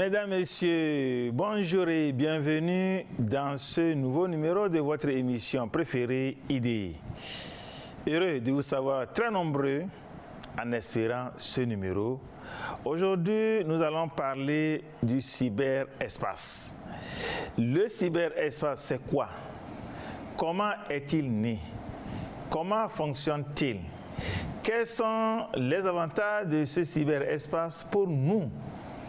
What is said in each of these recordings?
Mesdames, Messieurs, bonjour et bienvenue dans ce nouveau numéro de votre émission préférée, Idées. Heureux de vous savoir très nombreux en espérant ce numéro. Aujourd'hui, nous allons parler du cyberespace. Le cyberespace, c'est quoi? Comment est-il né? Comment fonctionne-t-il? Quels sont les avantages de ce cyberespace pour nous,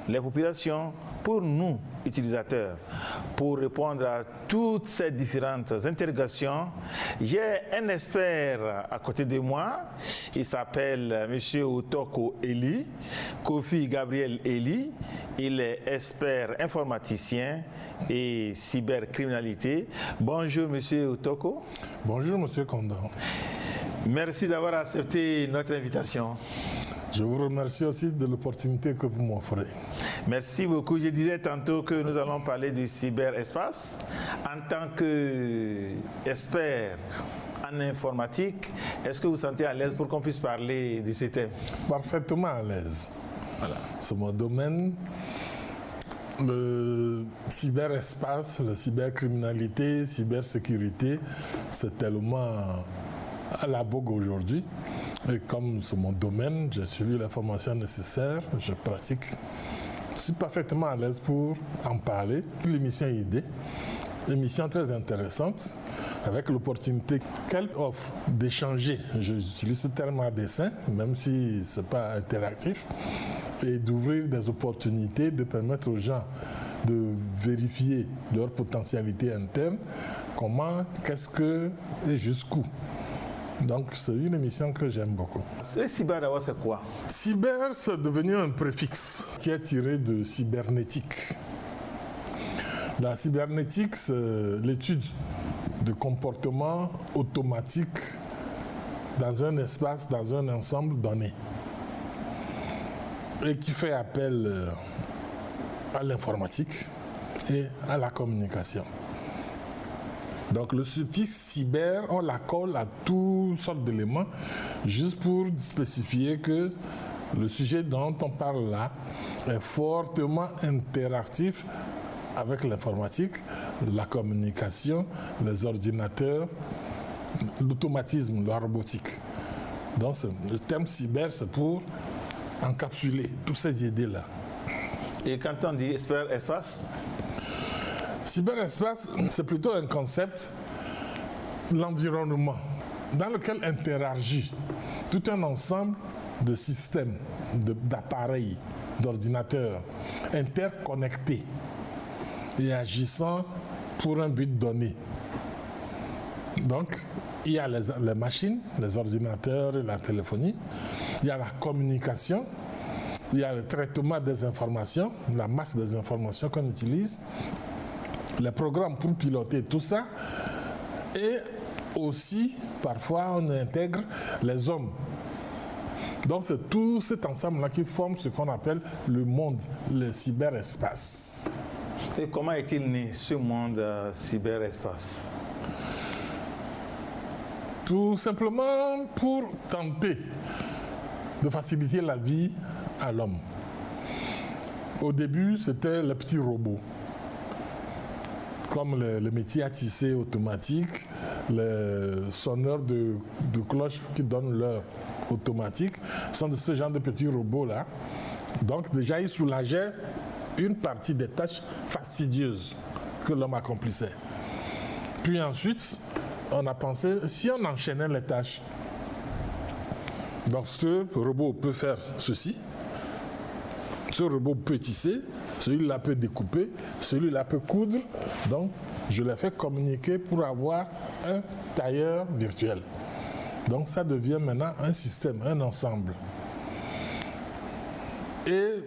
les populations, pour nous, utilisateurs? Pour répondre à toutes ces différentes interrogations, j'ai un expert à côté de moi. Il s'appelle M. Utoko Eli, Kofi Gabriel Eli. Il est expert informaticien et cybercriminalité. Bonjour M. Utoko. Bonjour M. Kondo. Merci d'avoir accepté notre invitation. Je vous remercie aussi de l'opportunité que vous m'offrez. Merci beaucoup. Je disais tantôt que nous allons parler du cyberespace. En tant qu'expert en informatique, est-ce que vous vous sentez à l'aise pour qu'on puisse parler de ce thème? Parfaitement à l'aise. Voilà. C'est mon domaine. Le cyberespace, la cybercriminalité, cybersécurité, c'est tellement à la vogue aujourd'hui. Et comme c'est mon domaine, j'ai suivi la formation nécessaire, je pratique. Je suis parfaitement à l'aise pour en parler. L'émission Idées, émission très intéressante, avec l'opportunité qu'elle offre d'échanger, j'utilise ce terme à dessein, même si ce n'est pas interactif, et d'ouvrir des opportunités, de permettre aux gens de vérifier leur potentialité interne, comment, qu'est-ce que et jusqu'où. Donc c'est une émission que j'aime beaucoup. Le cyber d'abord c'est quoi? Cyber, c'est devenu un préfixe qui est tiré de cybernétique. La cybernétique, c'est l'étude de comportements automatiques dans un espace, dans un ensemble donné. Et qui fait appel à l'informatique et à la communication. Donc le suffixe cyber, on la colle à toutes sortes d'éléments, juste pour spécifier que le sujet dont on parle là est fortement interactif avec l'informatique, la communication, les ordinateurs, l'automatisme, la robotique. Donc le terme cyber, c'est pour encapsuler toutes ces idées-là. Et quand on dit cyberespace? Cyberespace, c'est plutôt un concept, l'environnement, dans lequel interagit tout un ensemble de systèmes, d'appareils, d'ordinateurs interconnectés et agissant pour un but donné. Donc, il y a les machines, les ordinateurs et la téléphonie, il y a la communication, il y a le traitement des informations, la masse des informations qu'on utilise, les programmes pour piloter tout ça, et aussi, parfois, on intègre les hommes. Donc, c'est tout cet ensemble-là qui forme ce qu'on appelle le monde, le cyberespace. Et comment est-il né, ce monde cyberespace? Tout simplement pour tenter de faciliter la vie à l'homme. Au début, c'était les petits robots, comme les métiers à tisser automatiques, les sonneurs de cloches qui donnent l'heure automatique, sont de ce genre de petits robots-là. Donc déjà, ils soulageaient une partie des tâches fastidieuses que l'homme accomplissait. Puis ensuite, on a pensé, si on enchaînait les tâches, donc ce robot peut faire ceci, ce robot peut tisser, celui-là peut découper, celui-là peut coudre. Donc, je l'ai fait communiquer pour avoir un tailleur virtuel. Donc, ça devient maintenant un système, un ensemble. Et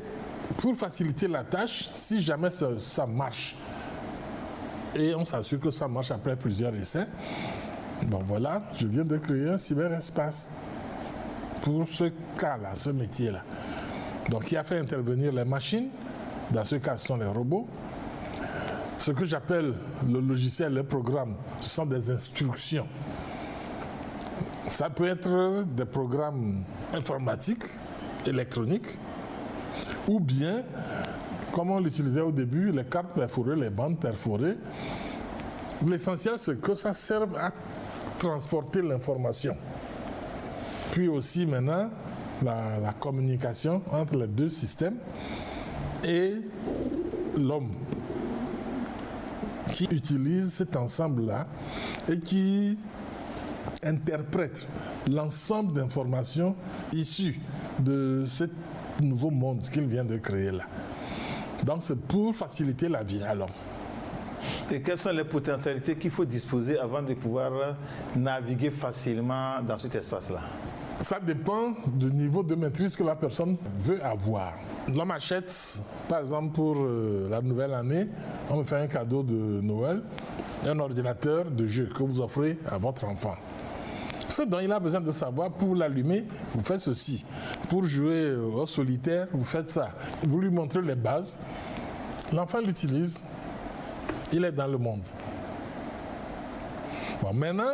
pour faciliter la tâche, si jamais ça marche, et on s'assure que ça marche après plusieurs essais, bon voilà, je viens de créer un cyberespace pour ce cas-là, ce métier-là. Donc, il a fait intervenir les machines. Dans ce cas, ce sont les robots. Ce que j'appelle le logiciel, le programme, ce sont des instructions. Ça peut être des programmes informatiques, électroniques, ou bien comme on l'utilisait au début, les cartes perforées, les bandes perforées. L'essentiel, c'est que ça serve à transporter l'information. Puis aussi maintenant, la communication entre les deux systèmes et l'homme qui utilise cet ensemble-là et qui interprète l'ensemble d'informations issues de ce nouveau monde qu'il vient de créer là. Donc c'est pour faciliter la vie à l'homme. Et quelles sont les potentialités qu'il faut disposer avant de pouvoir naviguer facilement dans cet espace-là? Ça dépend du niveau de maîtrise que la personne veut avoir. L'homme achète, par exemple pour la nouvelle année, on me fait un cadeau de Noël, un ordinateur de jeu que vous offrez à votre enfant. Ce dont il a besoin de savoir, pour l'allumer, vous faites ceci. Pour jouer au solitaire, vous faites ça. Vous lui montrez les bases. L'enfant l'utilise. Il est dans le monde. Bon, maintenant,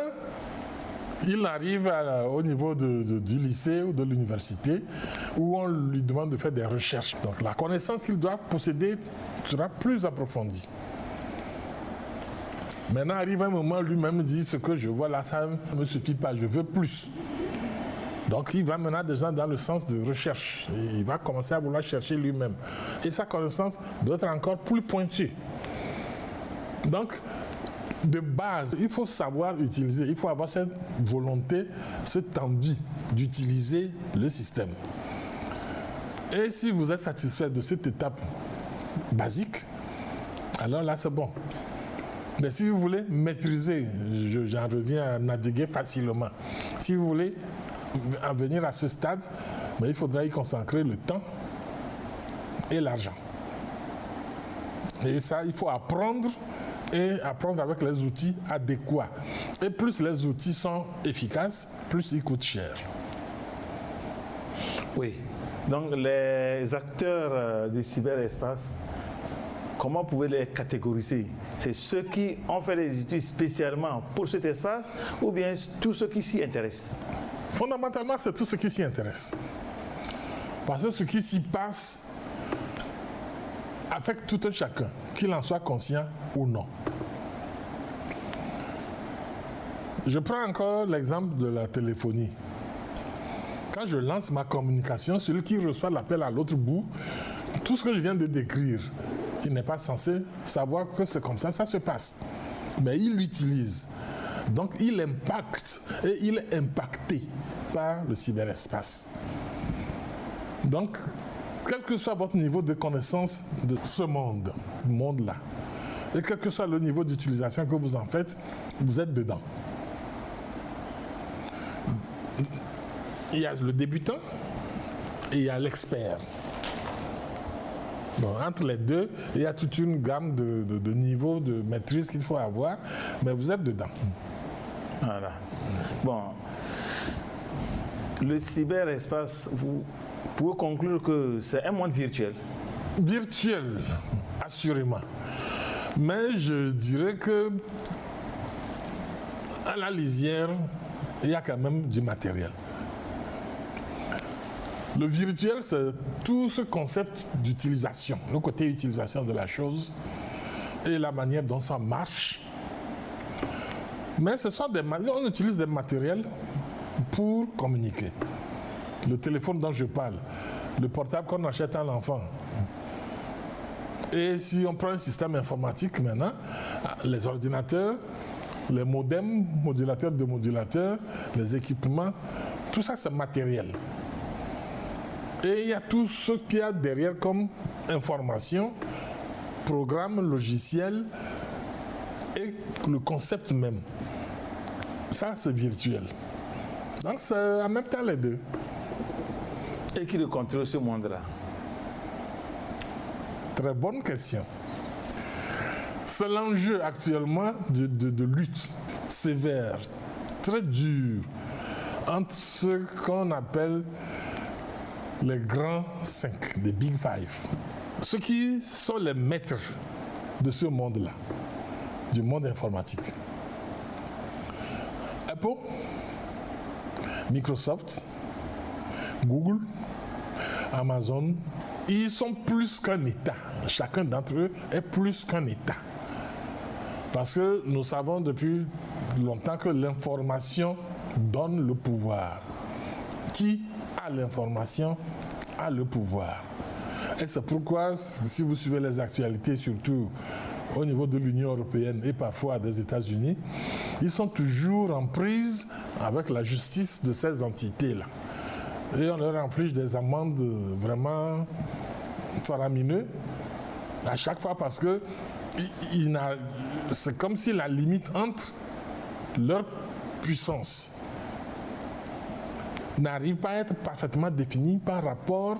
il arrive au niveau du lycée ou de l'université où on lui demande de faire des recherches. Donc la connaissance qu'il doit posséder sera plus approfondie. Maintenant arrive un moment, lui-même dit ce que je vois là, ça ne me suffit pas, je veux plus. Donc il va maintenant déjà dans le sens de recherche. Et il va commencer à vouloir chercher lui-même. Et sa connaissance doit être encore plus pointue. Donc, de base, il faut savoir utiliser, il faut avoir cette volonté, cette envie d'utiliser le système. Et si vous êtes satisfait de cette étape basique, alors là c'est bon. Mais si vous voulez maîtriser, j'en reviens à naviguer facilement, si vous voulez en venir à ce stade, mais il faudra y consacrer le temps et l'argent. Et ça, il faut apprendre. Et apprendre avec les outils adéquats. Et plus les outils sont efficaces, plus ils coûtent cher. Oui. Donc les acteurs du cyberespace, comment vous pouvez les catégoriser? C'est ceux qui ont fait des études spécialement pour cet espace ou bien tous ceux qui s'y intéressent? Fondamentalement, c'est tous ceux qui s'y intéressent. Parce que ce qui s'y passe affecte tout un chacun, qu'il en soit conscient ou non. Je prends encore l'exemple de la téléphonie. Quand je lance ma communication, celui qui reçoit l'appel à l'autre bout, tout ce que je viens de décrire, il n'est pas censé savoir que c'est comme ça se passe. Mais il l'utilise. Donc il impacte et il est impacté par le cyberespace. Donc, quel que soit votre niveau de connaissance de ce monde-là, et quel que soit le niveau d'utilisation que vous en faites, vous êtes dedans. Il y a le débutant et il y a l'expert. Bon, entre les deux, il y a toute une gamme de niveaux de maîtrise qu'il faut avoir, mais vous êtes dedans. Voilà. Bon, le cyberespace, vous pouvez conclure que c'est un monde virtuel. Virtuel, assurément. Mais je dirais que à la lisière, il y a quand même du matériel. Le virtuel, c'est tout ce concept d'utilisation, le côté utilisation de la chose et la manière dont ça marche. Mais ce sont on utilise des matériels pour communiquer. Le téléphone dont je parle, le portable qu'on achète à l'enfant. Et si on prend un système informatique maintenant, les ordinateurs, les modems, modulateurs de modulateurs, les équipements, tout ça c'est matériel. Et il y a tout ce qu'il y a derrière comme information, programme, logiciel et le concept même. Ça c'est virtuel. Donc c'est en même temps les deux. Et qui le contrôle ce monde-là? Très bonne question. C'est l'enjeu actuellement de lutte sévère, très dure, entre ce qu'on appelle les grands 5, les Big Five. Ceux qui sont les maîtres de ce monde-là, du monde informatique. Apple, Microsoft, Google, Amazon ils sont plus qu'un État. Chacun d'entre eux est plus qu'un État. Parce que nous savons depuis longtemps que l'information donne le pouvoir. Qui a l'information a le pouvoir. Et c'est pourquoi, si vous suivez les actualités, surtout au niveau de l'Union européenne et parfois des États-Unis, ils sont toujours en prise avec la justice de ces entités-là. Et on leur inflige des amendes vraiment faramineuses à chaque fois parce que c'est comme si la limite entre leur puissance n'arrive pas à être parfaitement définie par rapport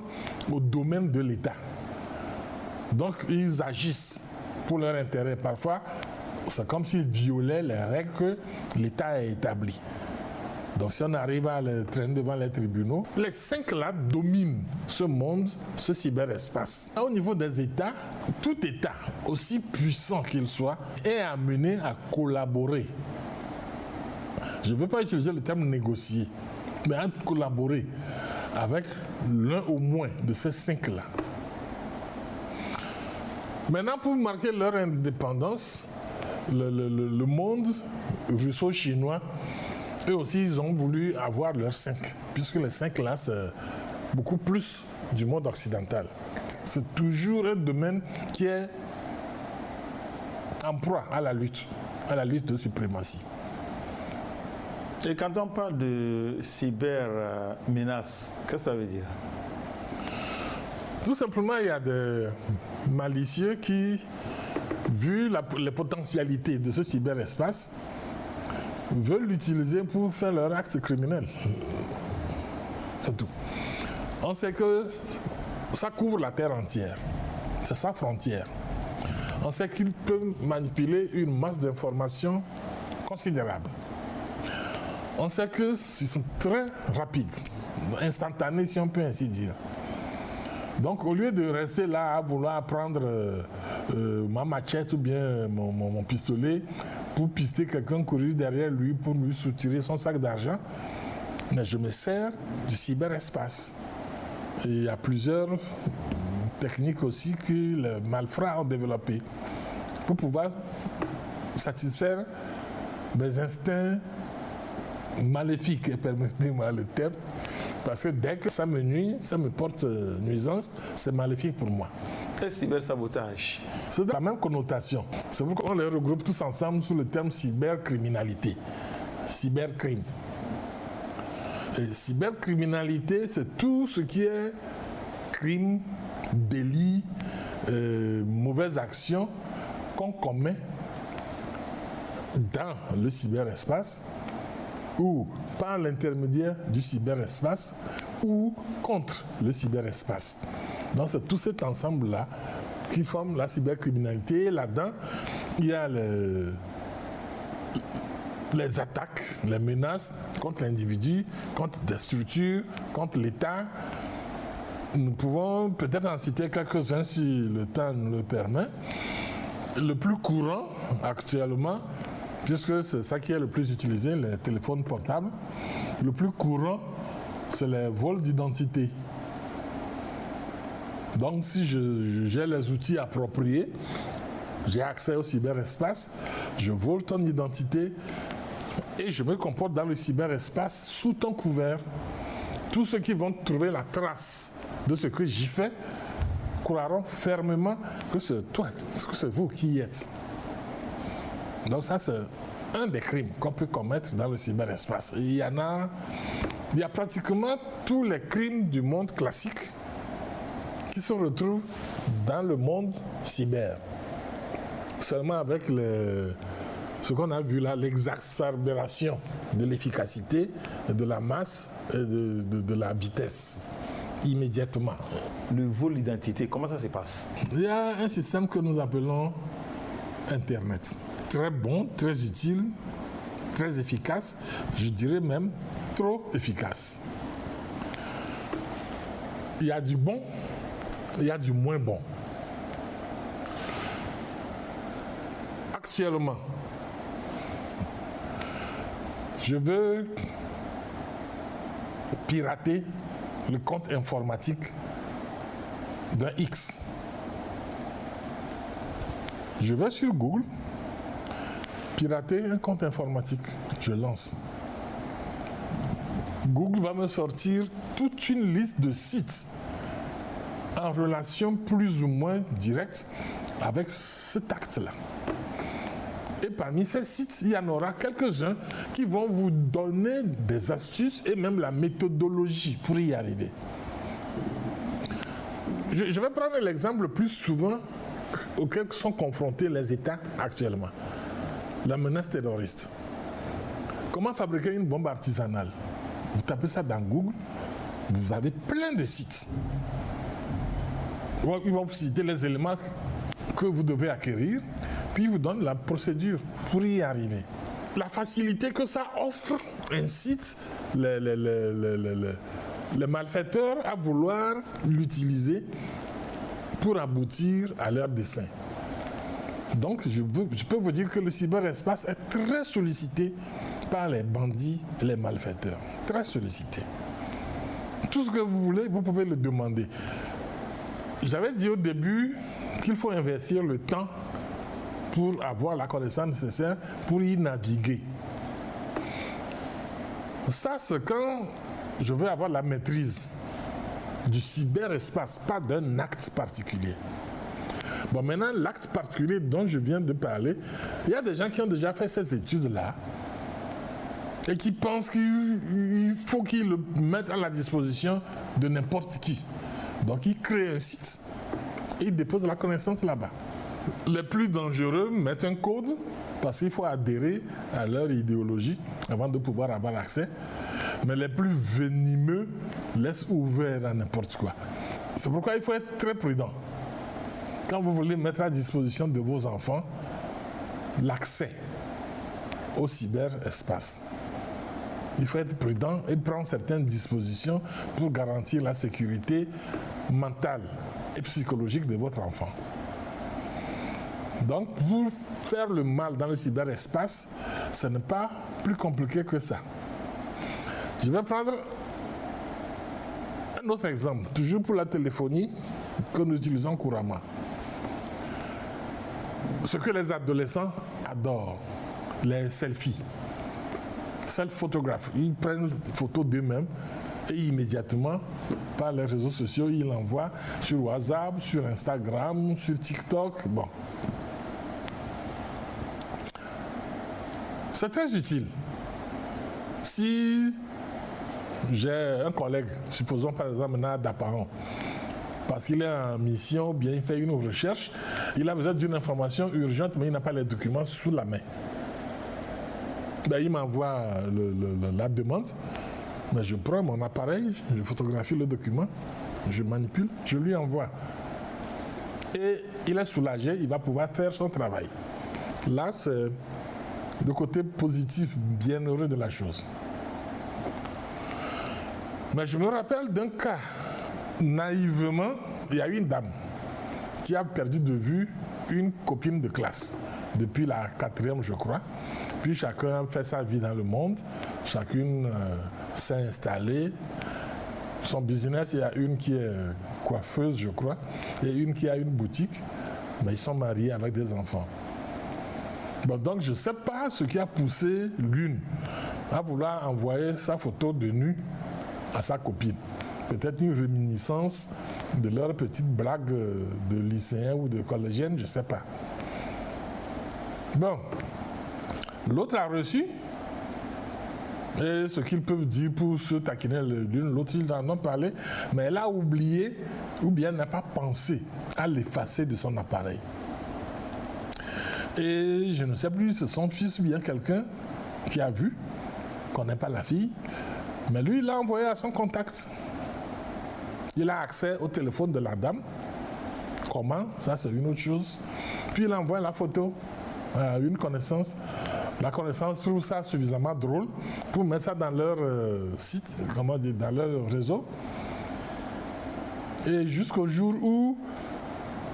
au domaine de l'État. Donc ils agissent pour leur intérêt. Parfois, c'est comme s'ils violaient les règles que l'État a établies. Donc si on arrive à les traîner devant les tribunaux, les 5 là dominent ce monde, ce cyberespace. Au niveau des États, tout État, aussi puissant qu'il soit, est amené à collaborer. Je ne veux pas utiliser le terme négocier, mais à collaborer avec l'un au moins de ces 5 là. Maintenant, pour marquer leur indépendance, le monde russo-chinois, eux aussi, ils ont voulu avoir leurs 5, puisque les 5 là, c'est beaucoup plus du monde occidental. C'est toujours un domaine qui est en proie à la lutte de suprématie. Et quand on parle de cybermenace, qu'est-ce que ça veut dire? Tout simplement, il y a des malicieux qui, vu les potentialités de ce cyberespace, veulent l'utiliser pour faire leur acte criminel. C'est tout. On sait que ça couvre la terre entière. C'est sa frontière. On sait qu'il peut manipuler une masse d'informations considérable. On sait qu'ils sont très rapides, instantanés si on peut ainsi dire. Donc au lieu de rester là à vouloir prendre ma machette ou bien mon pistolet pour pister quelqu'un, courir derrière lui pour lui soutirer son sac d'argent, mais je me sers du cyberespace. Et il y a plusieurs techniques aussi que les malfrats ont développées pour pouvoir satisfaire mes instincts maléfiques, et permettez-moi le terme, parce que dès que ça me nuit, ça me porte nuisance, c'est maléfique pour moi. C'est cybersabotage. C'est la même connotation. C'est pourquoi on les regroupe tous ensemble sous le terme cybercriminalité, cybercrime. Et cybercriminalité, c'est tout ce qui est crime, délit, mauvaise action qu'on commet dans le cyberespace ou par l'intermédiaire du cyberespace ou contre le cyberespace. Donc c'est tout cet ensemble-là qui forme la cybercriminalité. Et là-dedans, il y a les attaques, les menaces contre l'individu, contre des structures, contre l'État. Nous pouvons peut-être en citer quelques-uns si le temps nous le permet. Le plus courant actuellement, puisque c'est ça qui est le plus utilisé, les téléphones portables, le plus courant, c'est les vols d'identité. Donc si j'ai les outils appropriés, j'ai accès au cyberespace, je vole ton identité et je me comporte dans le cyberespace sous ton couvert. Tous ceux qui vont trouver la trace de ce que j'y fais croiront fermement que c'est toi, que c'est vous qui y êtes. Donc ça, c'est un des crimes qu'on peut commettre dans le cyberespace. Et il y a pratiquement tous les crimes du monde classique qui se retrouvent dans le monde cyber. Seulement avec ce qu'on a vu là, l'exacerbation de l'efficacité, de la masse et de la vitesse. Immédiatement. Le vol d'identité, comment ça se passe? Il y a un système que nous appelons Internet. Très bon, très utile, très efficace, je dirais même trop efficace. Il y a du bon, il y a du moins bon. Actuellement, je veux pirater le compte informatique d'un X. Je vais sur Google, pirater un compte informatique, je lance. Google va me sortir toute une liste de sites en relation plus ou moins directe avec cet acte-là. Et parmi ces sites, il y en aura quelques-uns qui vont vous donner des astuces et même la méthodologie pour y arriver. Je vais prendre l'exemple le plus souvent auquel sont confrontés les États actuellement. La menace terroriste. Comment fabriquer une bombe artisanale? Vous tapez ça dans Google, vous avez plein de sites. Ils vont vous citer les éléments que vous devez acquérir, puis ils vous donnent la procédure pour y arriver. La facilité que ça offre incite les malfaiteurs à vouloir l'utiliser pour aboutir à leur dessein. Donc, je peux vous dire que le cyberespace est très sollicité par les bandits et les malfaiteurs. Très sollicité. Tout ce que vous voulez, vous pouvez le demander. J'avais dit au début qu'il faut investir le temps pour avoir la connaissance nécessaire pour y naviguer. Ça, c'est quand je veux avoir la maîtrise du cyberespace, pas d'un acte particulier. Bon, maintenant, l'acte particulier dont je viens de parler, il y a des gens qui ont déjà fait ces études-là et qui pensent qu'il faut qu'ils le mettent à la disposition de n'importe qui. Donc, ils créent un site et ils déposent la connaissance là-bas. Les plus dangereux mettent un code parce qu'il faut adhérer à leur idéologie avant de pouvoir avoir accès. Mais les plus venimeux laissent ouvert à n'importe quoi. C'est pourquoi il faut être très prudent. Quand vous voulez mettre à disposition de vos enfants l'accès au cyberespace, il faut être prudent et prendre certaines dispositions pour garantir la sécurité mentale et psychologique de votre enfant. Donc, pour faire le mal dans le cyberespace, ce n'est pas plus compliqué que ça. Je vais prendre un autre exemple, toujours pour la téléphonie que nous utilisons couramment. Ce que les adolescents adorent, les selfies, self-photographes. Ils prennent une photo d'eux-mêmes et immédiatement, par les réseaux sociaux, ils l'envoient sur WhatsApp, sur Instagram, sur TikTok. Bon. C'est très utile. Si j'ai un collègue, supposons par exemple Nada Paron, parce qu'il est en mission, bien il fait une recherche, il a besoin d'une information urgente, mais il n'a pas les documents sous la main. Ben, il m'envoie la demande, mais je prends mon appareil, je photographie le document, je manipule, je lui envoie. Et il est soulagé, il va pouvoir faire son travail. Là, c'est le côté positif, bienheureux de la chose. Mais je me rappelle d'un cas. Naïvement, il y a une dame qui a perdu de vue une copine de classe depuis la 4e, je crois. Puis chacun fait sa vie dans le monde, chacune s'est installée. Son business, il y a une qui est coiffeuse, je crois, et une qui a une boutique, mais ils sont mariés avec des enfants. Bon, donc je ne sais pas ce qui a poussé l'une à vouloir envoyer sa photo de nu à sa copine. Peut-être une réminiscence de leur petite blague de lycéen ou de collégienne, je ne sais pas. Bon, l'autre a reçu, et ce qu'ils peuvent dire pour se taquiner l'une, l'autre, ils en ont parlé, mais elle a oublié ou bien n'a pas pensé à l'effacer de son appareil. Et je ne sais plus, c'est son fils ou bien quelqu'un qui a vu, ne connaît pas la fille, mais lui, il l'a envoyé à son contact. Il a accès au téléphone de la dame. Comment? Ça, c'est une autre chose. Puis il envoie la photo à une connaissance. La connaissance trouve ça suffisamment drôle pour mettre ça dans leur site, comment dire, dans leur réseau. Et jusqu'au jour où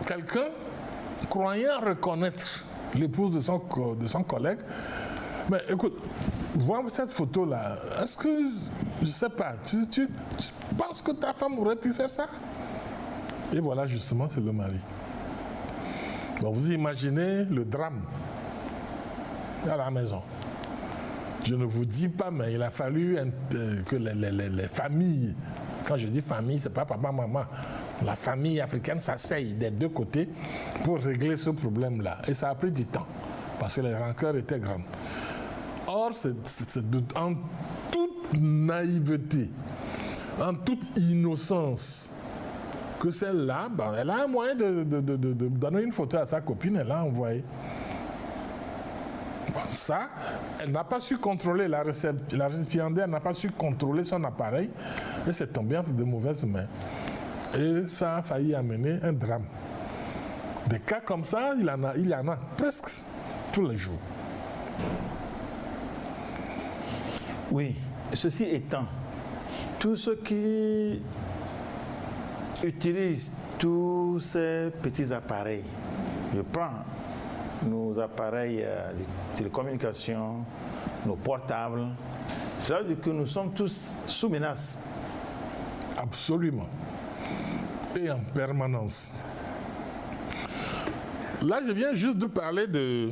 quelqu'un, croyant reconnaître l'épouse de son collègue, mais écoute, vois cette photo-là, est-ce que, je ne sais pas, tu penses que ta femme aurait pu faire ça? Et voilà, justement, c'est le mari. Bon, vous imaginez le drame à la maison. Je ne vous dis pas, mais il a fallu que les familles, quand je dis famille, c'est pas papa, maman, la famille africaine s'asseye des deux côtés pour régler ce problème-là. Et ça a pris du temps, parce que les rancœurs étaient grandes. Or, c'est en toute naïveté, en toute innocence, que celle-là, ben, elle a un moyen de donner une photo à sa copine, elle l'a envoyée. Bon, ça, elle n'a pas su contrôler, la récipiendaire n'a pas su contrôler son appareil, et c'est tombé entre de mauvaises mains. Et ça a failli amener un drame. Des cas comme ça, il y en a presque tous les jours. Oui, ceci étant, tous ceux qui utilisent tous ces petits appareils, je prends nos appareils de télécommunication, nos portables, cela veut dire que nous sommes tous sous menace. Absolument. Et en permanence. Là, je viens juste de parler de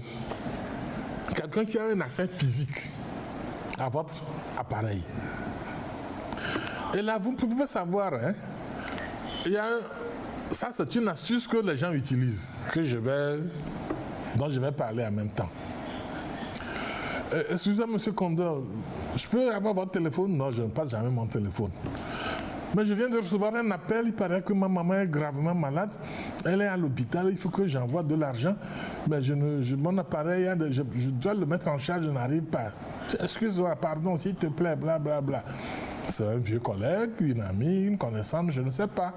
quelqu'un qui a un accès physique à votre appareil. Et là, vous ne pouvez pas savoir, hein, ça c'est une astuce que les gens utilisent, dont je vais parler en même temps. Excusez-moi, M. Condor, je peux avoir votre téléphone? Non, je ne passe jamais mon téléphone. Mais je viens de recevoir un appel, il paraît que ma maman est gravement malade, elle est à l'hôpital, il faut que j'envoie de l'argent, mais mon appareil, je dois le mettre en charge, je n'arrive pas. Excuse-moi, pardon, s'il te plaît, blablabla. Bla, bla. C'est un vieux collègue, une amie, une connaissance, je ne sais pas.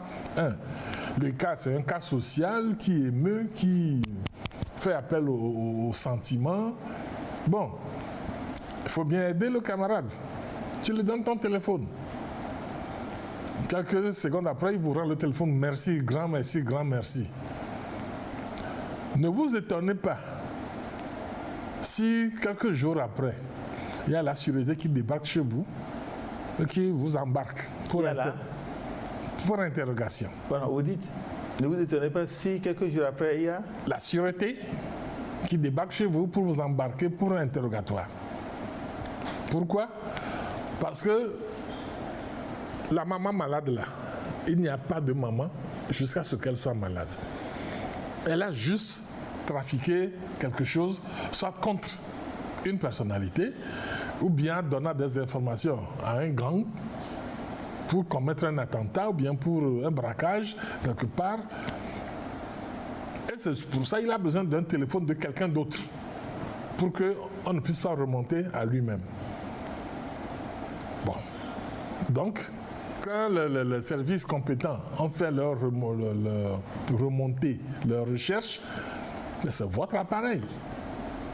Le cas, c'est un cas social qui émeut, qui fait appel au sentiment. Bon, il faut bien aider le camarade. Tu lui donnes ton téléphone. Quelques secondes après, il vous rend le téléphone. Merci, grand merci, grand merci. Ne vous étonnez pas si quelques jours après, il y a la sûreté qui débarque chez vous et qui vous embarque pour interrogation. Voilà, vous dites, ne vous étonnez pas si quelques jours après, il y a la sûreté qui débarque chez vous pour vous embarquer pour un interrogatoire. Pourquoi? Parce que la maman malade là, il n'y a pas de maman jusqu'à ce qu'elle soit malade. Elle a juste trafiqué quelque chose, soit contre une personnalité, ou bien donnant des informations à un gang pour commettre un attentat, ou bien pour un braquage quelque part. Et c'est pour ça qu'il a besoin d'un téléphone de quelqu'un d'autre, pour qu'on ne puisse pas remonter à lui-même. Bon. Donc, quand les services compétents ont fait leur remontée, leur recherche, c'est votre appareil.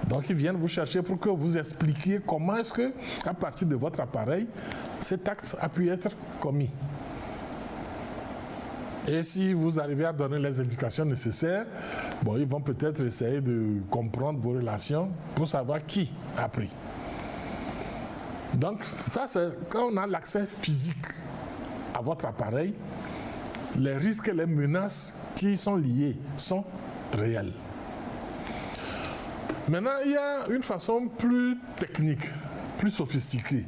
Donc ils viennent vous chercher pour que vous expliquiez comment est-ce que, à partir de votre appareil, cet acte a pu être commis. Et si vous arrivez à donner les indications nécessaires, bon, ils vont peut-être essayer de comprendre vos relations pour savoir qui a pris. Donc ça, c'est quand on a l'accès physique à votre appareil, les risques et les menaces qui y sont liés sont réels. Maintenant, il y a une façon plus technique, plus sophistiquée.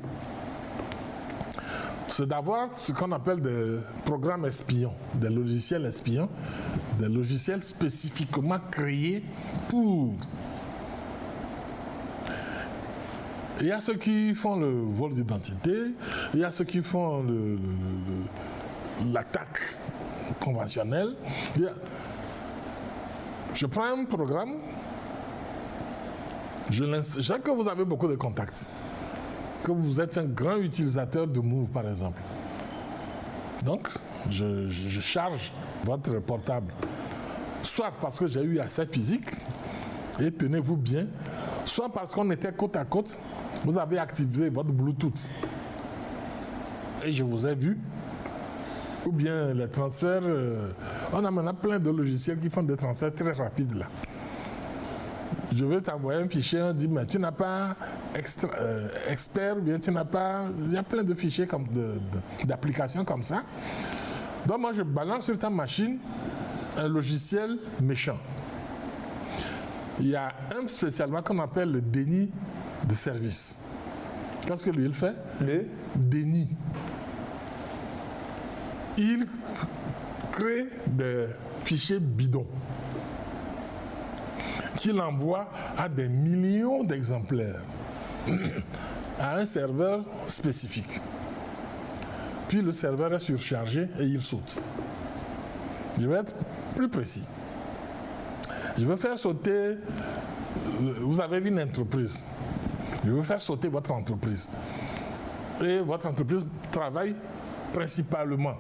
C'est d'avoir ce qu'on appelle des programmes espions, des logiciels espions, des logiciels spécifiquement créés pour... Il y a ceux qui font le vol d'identité, il y a ceux qui font l'attaque conventionnelle. Je prends un programme, je sais que vous avez beaucoup de contacts, que vous êtes un grand utilisateur de Move par exemple. Donc, je charge votre portable, soit parce que j'ai eu accès physique, et tenez-vous bien, soit parce qu'on était côte à côte, vous avez activé votre Bluetooth et je vous ai vu, ou bien les transferts, on a maintenant plein de logiciels qui font des transferts très rapides là. Je veux t'envoyer un fichier, on dit mais tu n'as pas expert, ou bien tu n'as pas, il y a plein de fichiers d'applications comme ça. Donc moi, je balance sur ta machine un logiciel méchant. Il y a un spécialement qu'on appelle le déni de service. Qu'est-ce que lui, il fait? Le déni. Il crée des fichiers bidons qu'il envoie à des millions d'exemplaires à un serveur spécifique. Puis le serveur est surchargé et il saute. Je vais être plus précis. Je veux faire sauter, vous avez une entreprise, je veux faire sauter votre entreprise. Et votre entreprise travaille principalement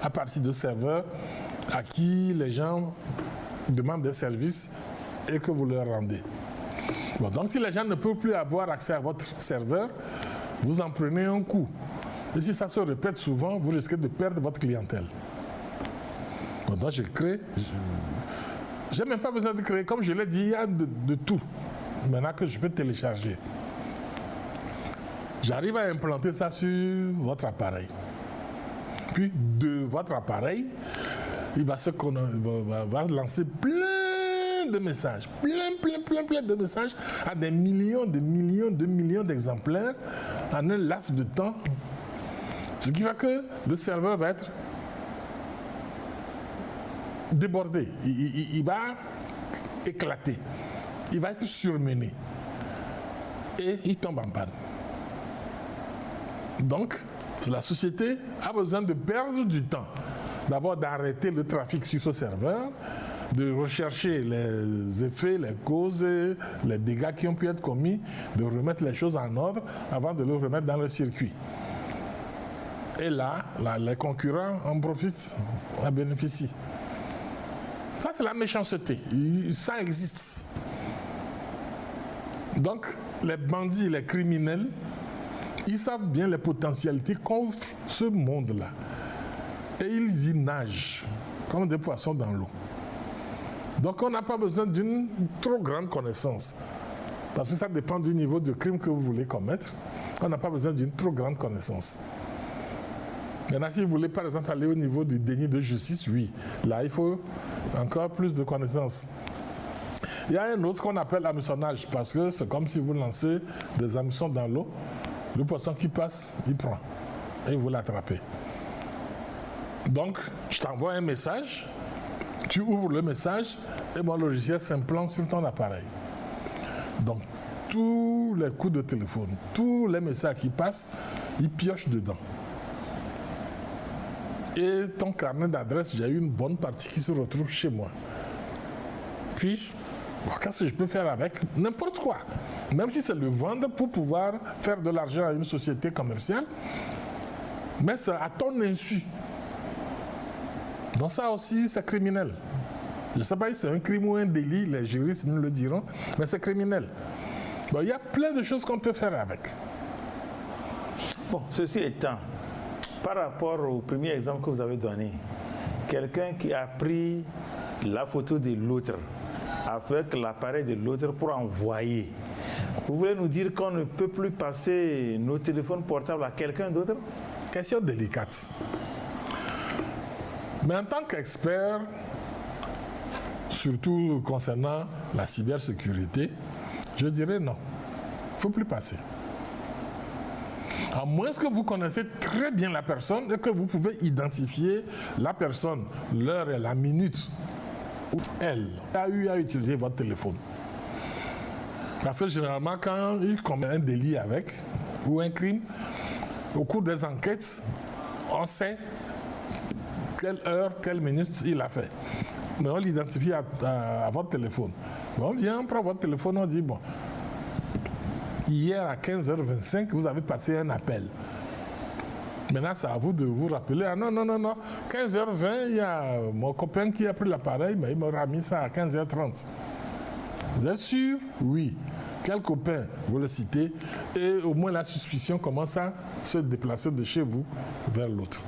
à partir de serveurs à qui les gens demandent des services et que vous leur rendez. Bon, donc si les gens ne peuvent plus avoir accès à votre serveur, vous en prenez un coup. Et si ça se répète souvent, vous risquez de perdre votre clientèle. Bon, donc je crée... Je n'ai même pas besoin de créer. Comme je l'ai dit, il y a de tout. Maintenant que je peux télécharger. J'arrive à implanter ça sur votre appareil. Puis de votre appareil, il va lancer plein de messages. Plein de messages à des millions d'exemplaires en un laps de temps. Ce qui fait que le serveur va être débordé, il va éclater, il va être surmené et il tombe en panne. Donc, la société a besoin de perdre du temps. D'abord d'arrêter le trafic sur ce serveur, de rechercher les effets, les causes, les dégâts qui ont pu être commis, de remettre les choses en ordre avant de le remettre dans le circuit. Et là, les concurrents en profitent, en bénéficient. Ça, c'est la méchanceté. Ça existe. Donc, les bandits, les criminels, ils savent bien les potentialités qu'offre ce monde-là. Et ils y nagent comme des poissons dans l'eau. Donc, on n'a pas besoin d'une trop grande connaissance. Parce que ça dépend du niveau de crime que vous voulez commettre. On n'a pas besoin d'une trop grande connaissance. Maintenant, si vous voulez par exemple aller au niveau du déni de justice, oui, là il faut encore plus de connaissances. Il y a un autre qu'on appelle hameçonnage, parce que c'est comme si vous lancez des hameçons dans l'eau, le poisson qui passe, il prend et vous l'attrapez. Donc, je t'envoie un message, tu ouvres le message et mon logiciel s'implante sur ton appareil. Donc, tous les coups de téléphone, tous les messages qui passent, ils piochent dedans. Et ton carnet d'adresse, j'ai eu une bonne partie qui se retrouve chez moi. Puis, qu'est-ce que je peux faire avec? N'importe quoi. Même si c'est le vendre pour pouvoir faire de l'argent à une société commerciale, mais c'est à ton insu. Donc ça aussi, c'est criminel. Je ne sais pas si c'est un crime ou un délit, les juristes nous le diront, mais c'est criminel. Bon, il y a plein de choses qu'on peut faire avec. Bon, ceci étant, par rapport au premier exemple que vous avez donné, quelqu'un qui a pris la photo de l'autre avec l'appareil de l'autre pour envoyer, vous voulez nous dire qu'on ne peut plus passer nos téléphones portables à quelqu'un d'autre? Question délicate. Mais en tant qu'expert, surtout concernant la cybersécurité, je dirais non. Il ne faut plus passer. À moins que vous connaissez très bien la personne et que vous pouvez identifier la personne, l'heure et la minute où elle a eu à utiliser votre téléphone. Parce que généralement, quand il commet un délit avec, ou un crime, au cours des enquêtes, on sait quelle heure, quelle minute il a fait. Mais on l'identifie à votre téléphone. On vient, on prend votre téléphone, on dit, bon, hier à 15h25, vous avez passé un appel. Maintenant, c'est à vous de vous rappeler. Ah non, 15h20, il y a mon copain qui a pris l'appareil, mais il m'aura mis ça à 15h30. Vous êtes sûr? Oui. Quel copain? Vous le citez. Et au moins la suspicion commence à se déplacer de chez vous vers l'autre.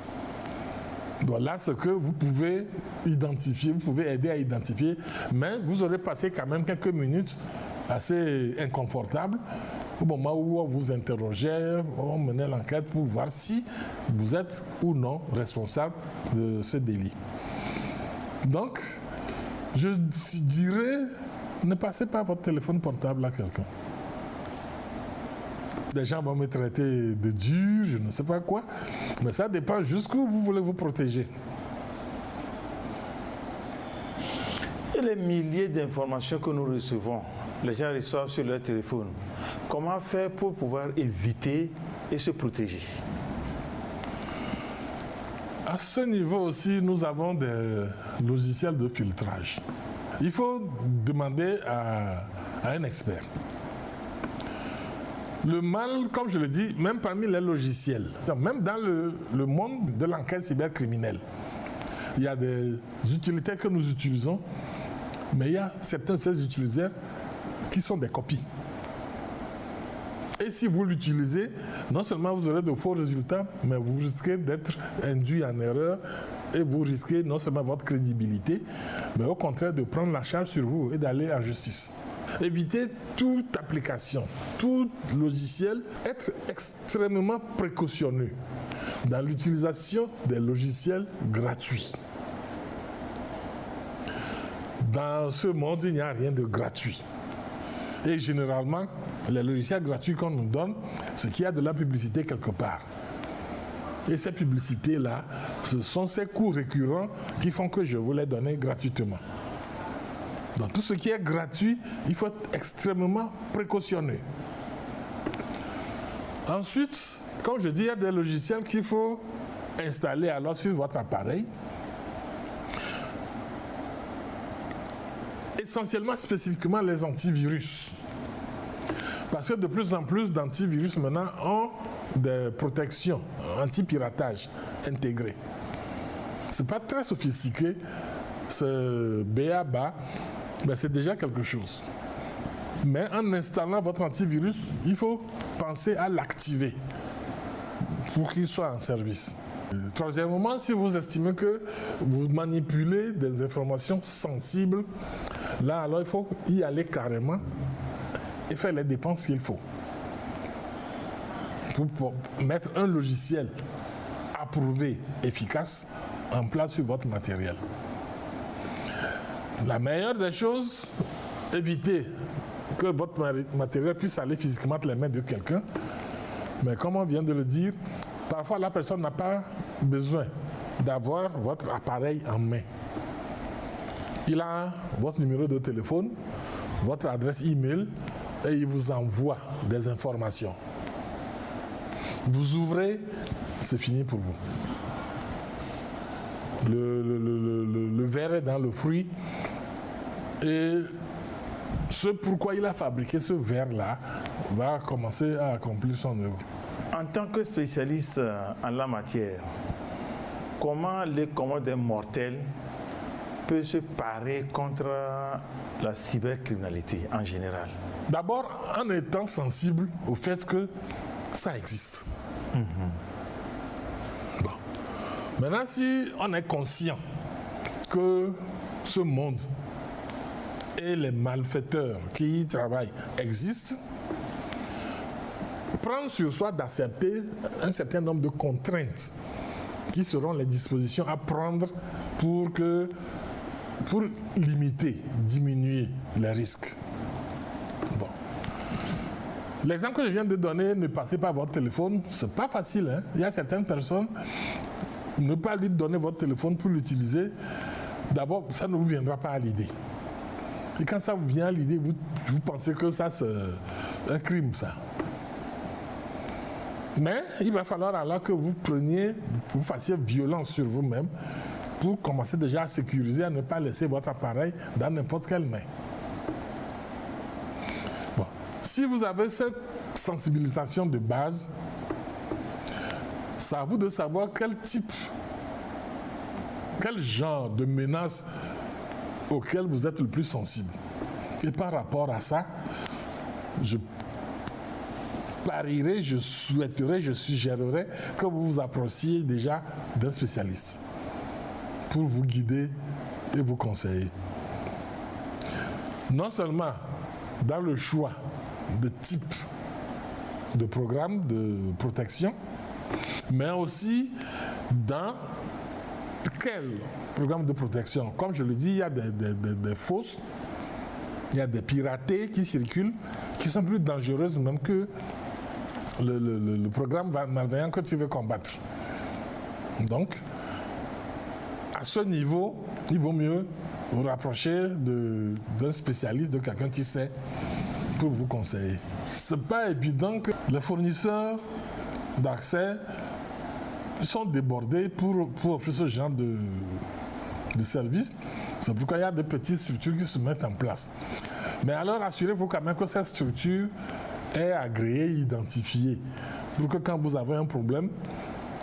Donc là, ce que vous pouvez identifier, vous pouvez aider à identifier, mais vous aurez passé quand même quelques minutes assez inconfortables au moment où on vous interrogeait, on menait l'enquête pour voir si vous êtes ou non responsable de ce délit. Donc, je dirais, ne passez pas votre téléphone portable à quelqu'un. Des gens vont me traiter de dur, je ne sais pas quoi, mais ça dépend jusqu'où vous voulez vous protéger. Et les milliers d'informations que nous recevons, les gens reçoivent sur leur téléphone. Comment faire pour pouvoir éviter et se protéger? À ce niveau aussi, nous avons des logiciels de filtrage. Il faut demander à un expert. Le mal, comme je le dis, même parmi les logiciels, même dans le monde de l'enquête cybercriminelle, il y a des utilitaires que nous utilisons, mais il y a certains de ces utilitaires qui sont des copies. Et si vous l'utilisez, non seulement vous aurez de faux résultats, mais vous risquez d'être induit en erreur et vous risquez non seulement votre crédibilité, mais au contraire de prendre la charge sur vous et d'aller en justice. Évitez toute application, tout logiciel, être extrêmement précautionneux dans l'utilisation des logiciels gratuits. Dans ce monde, il n'y a rien de gratuit. Et généralement, les logiciels gratuits qu'on nous donne, c'est qu'il y a de la publicité quelque part. Et ces publicités-là, ce sont ces coûts récurrents qui font que je vous les donne gratuitement. Donc tout ce qui est gratuit, il faut être extrêmement précautionneux. Ensuite, comme je dis, il y a des logiciels qu'il faut installer alors sur votre appareil. Essentiellement, spécifiquement les antivirus. Parce que de plus en plus d'antivirus maintenant ont des protections anti-piratage intégrées. Ce n'est pas très sophistiqué, ce BABA, mais c'est déjà quelque chose. Mais en installant votre antivirus, il faut penser à l'activer pour qu'il soit en service. Troisièmement, si vous estimez que vous manipulez des informations sensibles, là alors il faut y aller carrément et faire les dépenses qu'il faut pour mettre un logiciel approuvé, efficace, en place sur votre matériel. La meilleure des choses, évitez que votre matériel puisse aller physiquement entre les mains de quelqu'un. Mais comme on vient de le dire, parfois la personne n'a pas besoin d'avoir votre appareil en main. Il a votre numéro de téléphone, votre adresse email et il vous envoie des informations. Vous ouvrez, c'est fini pour vous. Le verre est dans le fruit et ce pourquoi il a fabriqué ce verre-là va commencer à accomplir son œuvre. En tant que spécialiste en la matière, comment les commandes mortels peuvent se parer contre la cybercriminalité en général? D'abord, en étant sensible au fait que ça existe. Bon. Maintenant, si on est conscient que ce monde et les malfaiteurs qui y travaillent existent, prendre sur soi d'accepter un certain nombre de contraintes qui seront les dispositions à prendre pour limiter, diminuer les risques. Bon. L'exemple que je viens de donner, ne passez pas votre téléphone, c'est pas facile. Hein? Il y a certaines personnes, ne pas lui donner votre téléphone pour l'utiliser, d'abord, ça ne vous viendra pas à l'idée. Et quand ça vous vient à l'idée, vous pensez que ça, c'est un crime, ça. Mais il va falloir alors que vous fassiez violence sur vous-même pour commencer déjà à sécuriser, à ne pas laisser votre appareil dans n'importe quelle main. Bon. Si vous avez cette sensibilisation de base, c'est à vous de savoir quel genre de menace auquel vous êtes le plus sensible. Et par rapport à ça, je parierais, je souhaiterais, je suggérerais que vous vous approchiez déjà d'un spécialiste pour vous guider et vous conseiller. Non seulement dans le choix de type de programmes de protection, mais aussi dans quel programme de protection. Comme je le dis, il y a des fausses, il y a des piratés qui circulent, qui sont plus dangereuses même que le programme malveillant que tu veux combattre. Donc, à ce niveau, il vaut mieux vous rapprocher d'un spécialiste, de quelqu'un qui sait pour vous conseiller. Ce n'est pas évident que les fournisseurs d'accès sont débordés pour offrir ce genre de services. C'est pourquoi il y a des petites structures qui se mettent en place. Mais alors, assurez-vous quand même que cette structure est agréée, identifiée, pour que quand vous avez un problème,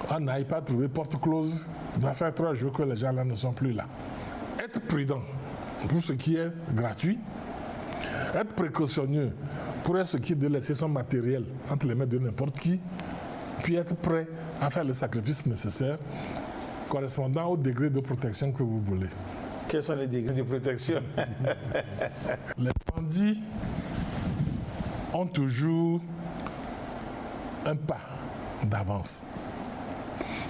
on n'aille pas trouver porte close. Il doit faire 3 jours que les gens là ne sont plus là. Être prudent pour ce qui est gratuit, être précautionneux pour ce qui est de laisser son matériel entre les mains de n'importe qui, puis être prêt à faire le sacrifice nécessaire correspondant au degré de protection que vous voulez. Quels sont les degrés de protection? Les bandits ont toujours un pas d'avance.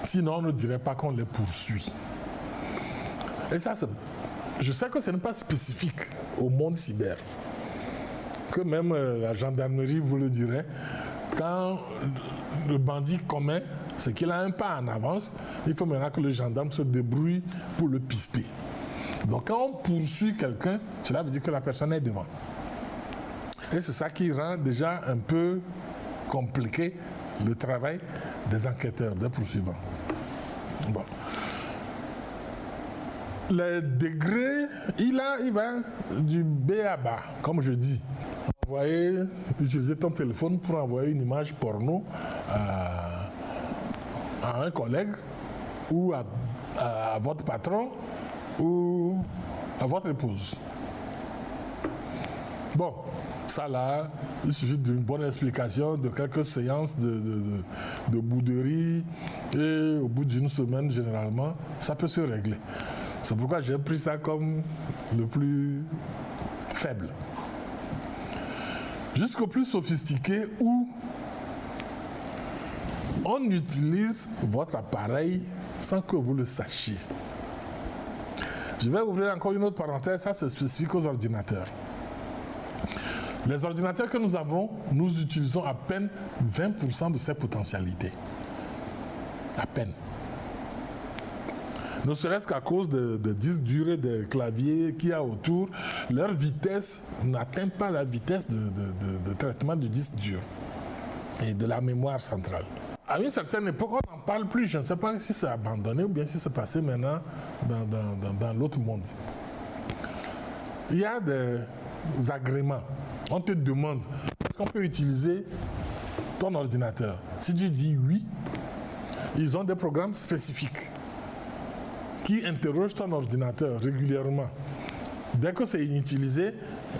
Sinon, on ne dirait pas qu'on les poursuit. Et ça, je sais que ce n'est pas spécifique au monde cyber. Que même la gendarmerie vous le dirait, quand le bandit commet ce qu'il a un pas en avance, il faut maintenant que le gendarme se débrouille pour le pister. Donc quand on poursuit quelqu'un, cela veut dire que la personne est devant. Et c'est ça qui rend déjà un peu compliqué le travail des enquêteurs, des poursuivants. Bon. Les degrés, il va du B à bas, comme je dis. Utiliser ton téléphone pour envoyer une image porno à un collègue ou à votre patron ou à votre épouse. Bon, ça là, il suffit d'une bonne explication, de quelques séances de bouderie et au bout d'une semaine, généralement, ça peut se régler. C'est pourquoi j'ai pris ça comme le plus faible. Jusqu'au plus sophistiqué où on utilise votre appareil sans que vous le sachiez. Je vais ouvrir encore une autre parenthèse, ça c'est spécifique aux ordinateurs. Les ordinateurs que nous avons, nous utilisons à peine 20% de ces potentialités. À peine. Ne serait-ce qu'à cause des disques durs et des claviers qu'il y a autour, leur vitesse n'atteint pas la vitesse de traitement du disque dur et de la mémoire centrale. À une certaine époque, on n'en parle plus. Je ne sais pas si c'est abandonné ou bien si c'est passé maintenant dans l'autre monde. Il y a des agréments. On te demande, est-ce qu'on peut utiliser ton ordinateur? Si tu dis oui, ils ont des programmes spécifiques qui interrogent ton ordinateur régulièrement. Dès que c'est inutilisé,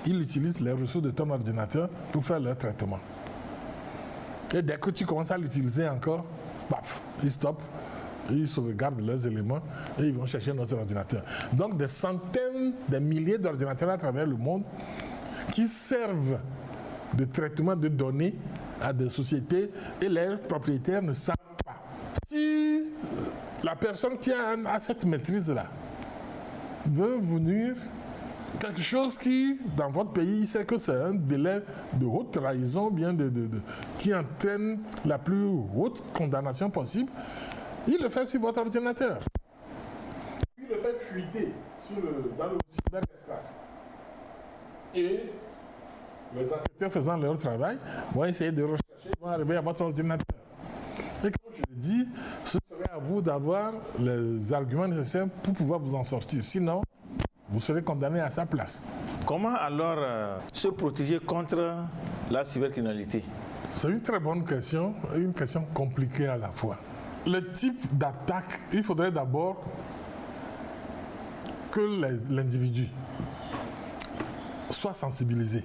ils utilisent les ressources de ton ordinateur pour faire leur traitement. Et dès que tu commences à l'utiliser encore, paf, ils stoppent, ils sauvegardent leurs éléments et ils vont chercher notre ordinateur. Donc des centaines, des milliers d'ordinateurs à travers le monde qui servent de traitement de données à des sociétés et leurs propriétaires ne savent pas. Si la personne qui a cette maîtrise-là veut venir quelque chose qui, dans votre pays, sait que c'est un délai de haute trahison, bien qui entraîne la plus haute condamnation possible, il le fait sur votre ordinateur. Il le fait fuiter dans le cyberespace. Et les enquêteurs faisant leur travail vont essayer de rechercher, vont arriver à votre ordinateur. Et comme je l'ai dit, ce serait à vous d'avoir les arguments nécessaires pour pouvoir vous en sortir. Sinon, vous serez condamné à sa place. Comment alors se protéger contre la cybercriminalité? C'est une très bonne question et une question compliquée à la fois. Le type d'attaque, il faudrait d'abord que l'individu soit sensibilisé,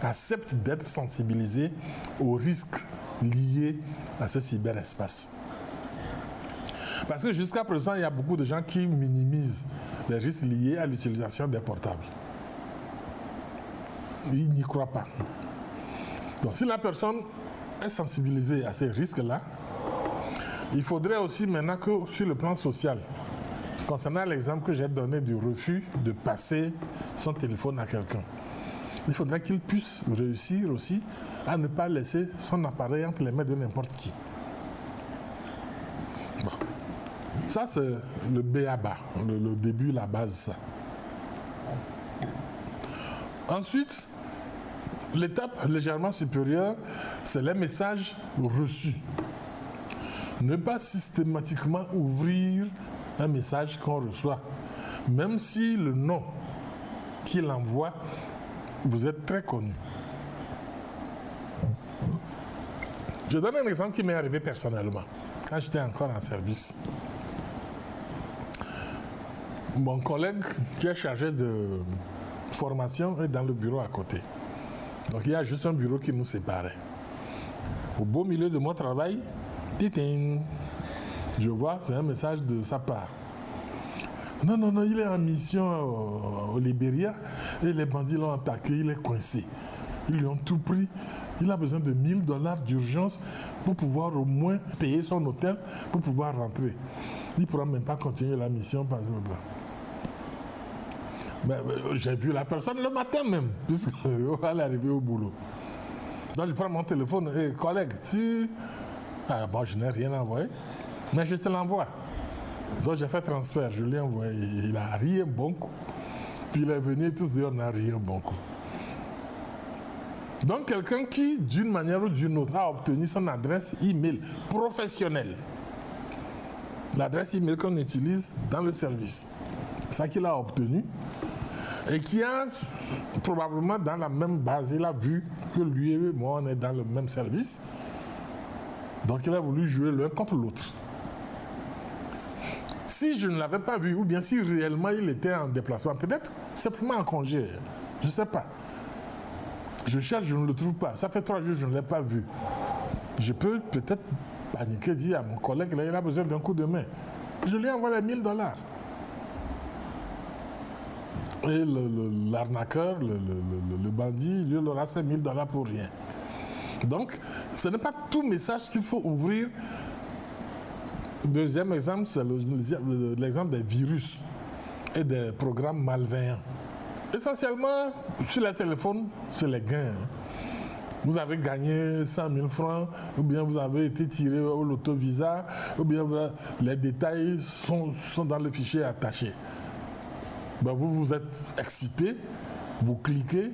accepte d'être sensibilisé aux risques liés à ce cyberespace. Parce que jusqu'à présent, il y a beaucoup de gens qui minimisent les risques liés à l'utilisation des portables. Ils n'y croient pas. Donc si la personne est sensibilisé à ces risques-là, il faudrait aussi maintenant que sur le plan social, concernant l'exemple que j'ai donné du refus de passer son téléphone à quelqu'un, il faudrait qu'il puisse réussir aussi à ne pas laisser son appareil entre les mains de n'importe qui. Bon. Ça, c'est le b.a.-ba, le début, la base, ça. Ensuite, l'étape légèrement supérieure, c'est les messages reçus. Ne pas systématiquement ouvrir un message qu'on reçoit, même si le nom qu'il envoie, vous êtes très connu. Je donne un exemple qui m'est arrivé personnellement, quand j'étais encore en service. Mon collègue qui est chargé de formation est dans le bureau à côté. Donc il y a juste un bureau qui nous séparait. Au beau milieu de mon travail, titing, je vois, c'est un message de sa part. Non, il est en mission au Libéria et les bandits l'ont attaqué, il est coincé. Ils lui ont tout pris. Il a besoin de $1000 d'urgence pour pouvoir au moins payer son hôtel pour pouvoir rentrer. Il ne pourra même pas continuer la mission parce que... Mais j'ai vu la personne le matin même, puisqu'elle est arrivée au boulot. Donc je prends mon téléphone et collègue, si... Ah, moi je n'ai rien envoyé, mais je te l'envoie. Donc j'ai fait transfert, je l'ai envoyé, il n'a rien bon coup. Puis il est venu et tous dit on n'a rien bon coup. Donc quelqu'un qui, d'une manière ou d'une autre, a obtenu son adresse email professionnelle. L'adresse email qu'on utilise dans le service. C'est ça qu'il a obtenu. Et qui a probablement dans la même base, il a vu que lui et moi on est dans le même service. Donc il a voulu jouer l'un contre l'autre. Si je ne l'avais pas vu, ou bien si réellement il était en déplacement, peut-être simplement en congé, je ne sais pas. Je cherche, je ne le trouve pas. Ça fait 3 jours, je ne l'ai pas vu. Je peux peut-être paniquer, dire à mon collègue, là, il a besoin d'un coup de main. Je lui envoie les $1000. Et l'arnaqueur, le bandit, lui, il aura ces $1000 pour rien. Donc, ce n'est pas tout message qu'il faut ouvrir. Deuxième exemple, c'est l'exemple des virus et des programmes malveillants. Essentiellement, sur les téléphones, c'est les gains. Vous avez gagné 100 000 francs, ou bien vous avez été tiré au loto-visa, ou bien les détails sont dans le fichier attaché. Ben vous êtes excité, vous cliquez,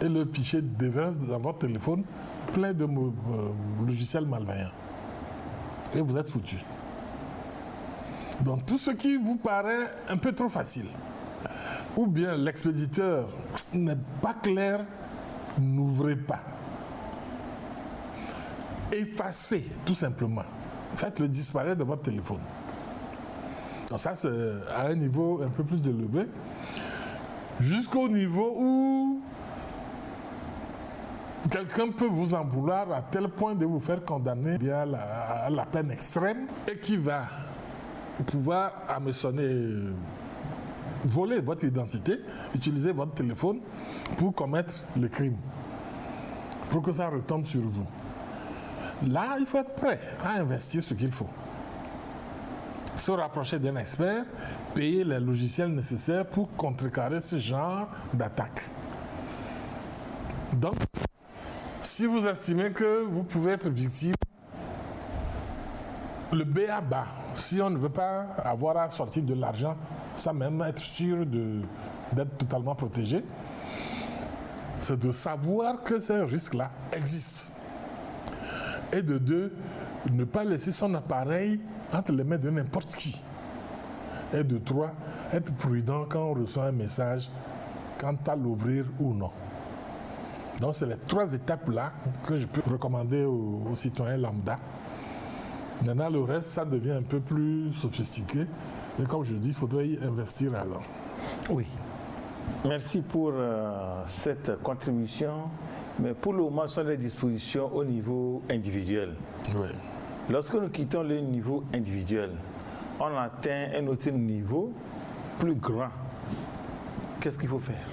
et le fichier déverse dans votre téléphone plein de logiciels malveillants. Et vous êtes foutu. Donc tout ce qui vous paraît un peu trop facile, ou bien l'expéditeur n'est pas clair, n'ouvrez pas. Effacez, tout simplement. Faites-le disparaître de votre téléphone. Donc ça, c'est à un niveau un peu plus élevé, jusqu'au niveau où quelqu'un peut vous en vouloir à tel point de vous faire condamner bien à la peine extrême et qui va pouvoir hameçonner, voler votre identité, utiliser votre téléphone pour commettre le crime, pour que ça retombe sur vous. Là, il faut être prêt à investir ce qu'il faut. Se rapprocher d'un expert, payer les logiciels nécessaires pour contrecarrer ce genre d'attaque. Donc, si vous estimez que vous pouvez être victime, le b.a.-ba, si on ne veut pas avoir à sortir de l'argent, ça même être sûr d'être totalement protégé, c'est de savoir que ces risques-là existent. Et de 2, ne pas laisser son appareil entre les mains de n'importe qui. Et de 3, être prudent quand on reçoit un message, quant à l'ouvrir ou non. Donc c'est les 3 étapes-là que je peux recommander aux citoyens lambda. Maintenant, le reste, ça devient un peu plus sophistiqué. Et comme je dis, il faudrait y investir alors. Oui. Merci pour cette contribution. Mais pour le moment, ce sont les dispositions au niveau individuel. Oui. Lorsque nous quittons le niveau individuel, on atteint un autre niveau plus grand. Qu'est-ce qu'il faut faire?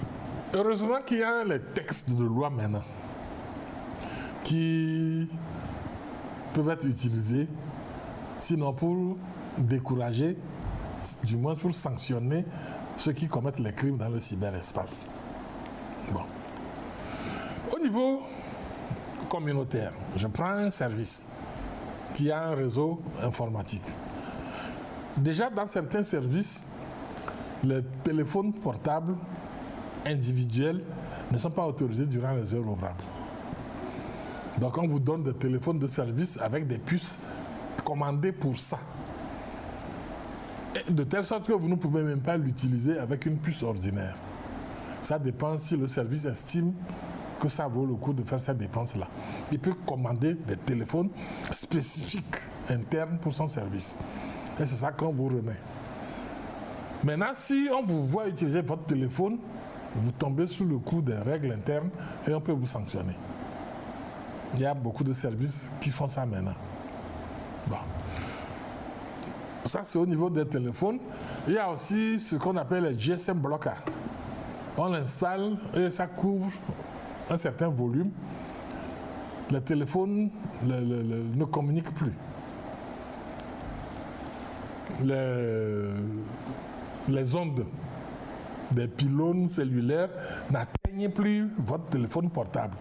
Heureusement qu'il y a les textes de loi maintenant qui peuvent être utilisés, sinon pour décourager, du moins pour sanctionner ceux qui commettent les crimes dans le cyberespace. Bon. Au niveau communautaire, je prends un service qui a un réseau informatique. Déjà, dans certains services, les téléphones portables individuels ne sont pas autorisés durant les heures ouvrables. Donc, on vous donne des téléphones de service avec des puces commandées pour ça. Et de telle sorte que vous ne pouvez même pas l'utiliser avec une puce ordinaire. Ça dépend si le service estime que ça vaut le coup de faire cette dépense-là. Il peut commander des téléphones spécifiques internes pour son service. Et c'est ça qu'on vous remet. Maintenant, si on vous voit utiliser votre téléphone, vous tombez sous le coup des règles internes et on peut vous sanctionner. Il y a beaucoup de services qui font ça maintenant. Bon. Ça, c'est au niveau des téléphones. Il y a aussi ce qu'on appelle les GSM blockers. On l'installe et ça couvre un certain volume. Les téléphones ne communiquent plus. Les ondes des pylônes cellulaires n'atteignent plus votre téléphone portable.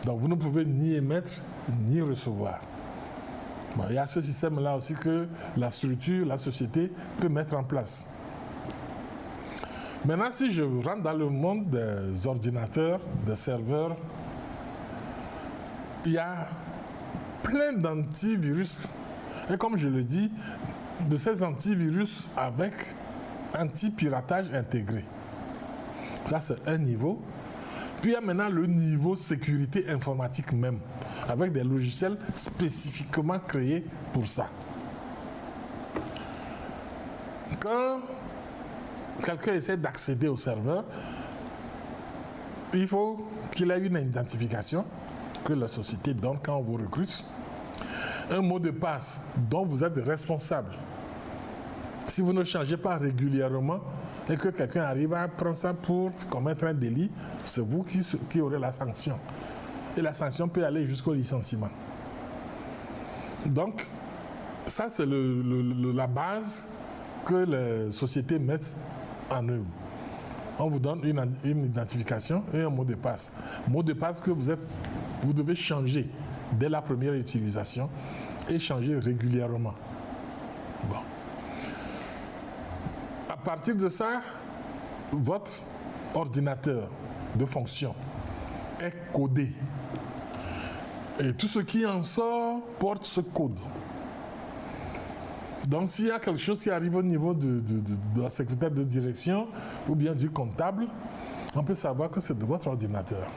Donc vous ne pouvez ni émettre ni recevoir. Bon, il y a ce système-là aussi que la structure, la société peut mettre en place. Maintenant, si je rentre dans le monde des ordinateurs, des serveurs, il y a plein d'antivirus. Et comme je le dis, de ces antivirus avec anti-piratage intégré. Ça, c'est un niveau. Puis il y a maintenant le niveau sécurité informatique même, avec des logiciels spécifiquement créés pour ça. Quand quelqu'un essaie d'accéder au serveur, il faut qu'il ait une identification que la société donne quand on vous recrute, un mot de passe dont vous êtes responsable. Si vous ne changez pas régulièrement et que quelqu'un arrive à prendre ça pour commettre un délit, c'est vous qui aurez la sanction. Et la sanction peut aller jusqu'au licenciement. Donc, ça c'est la base que les sociétés mettent en œuvre. On vous donne une identification et un mot de passe. Mot de passe que vous devez changer dès la première utilisation et changer régulièrement. Bon. À partir de ça, votre ordinateur de fonction est codé. Et tout ce qui en sort porte ce code. Donc s'il y a quelque chose qui arrive au niveau de la secrétaire de direction ou bien du comptable, on peut savoir que c'est de votre ordinateur.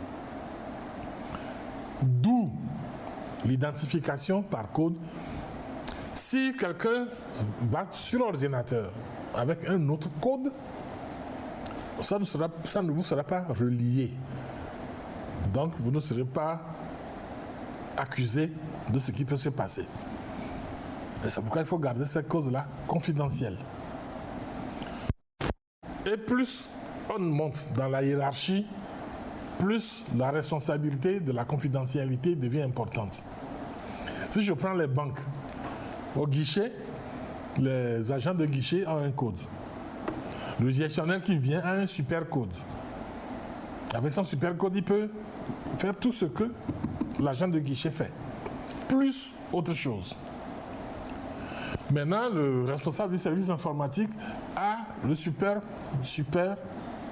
D'où l'identification par code. Si quelqu'un va sur l'ordinateur avec un autre code, ça ne vous sera pas relié. Donc vous ne serez pas accusé de ce qui peut se passer. Et c'est pourquoi il faut garder cette cause-là confidentielle. Et plus on monte dans la hiérarchie, plus la responsabilité de la confidentialité devient importante. Si je prends les banques, au guichet, les agents de guichet ont un code. Le gestionnaire qui vient a un super code. Avec son super code, il peut faire tout ce que l'agent de guichet fait, plus autre chose. Maintenant, le responsable du service informatique a le super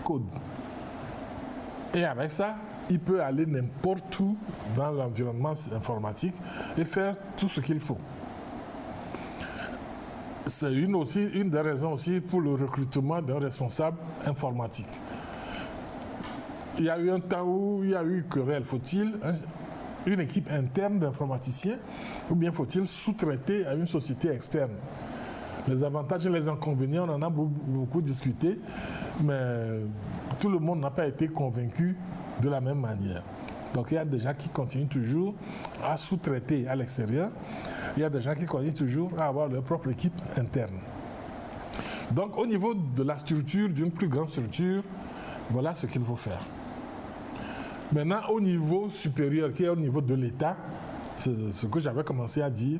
code. Et avec ça, il peut aller n'importe où dans l'environnement informatique et faire tout ce qu'il faut. C'est une des raisons aussi pour le recrutement d'un responsable informatique. Il y a eu un temps où il y a eu querelle. Faut-il une équipe interne d'informaticiens ou bien faut-il sous-traiter à une société externe? Les avantages et les inconvénients, on en a beaucoup discuté, mais tout le monde n'a pas été convaincu de la même manière. Donc il y a des gens qui continuent toujours à sous-traiter à l'extérieur. Il y a des gens qui continuent toujours à avoir leur propre équipe interne. Donc au niveau de la structure, d'une plus grande structure, voilà ce qu'il faut faire. Maintenant, au niveau supérieur, qui est au niveau de l'État, c'est ce que j'avais commencé à dire,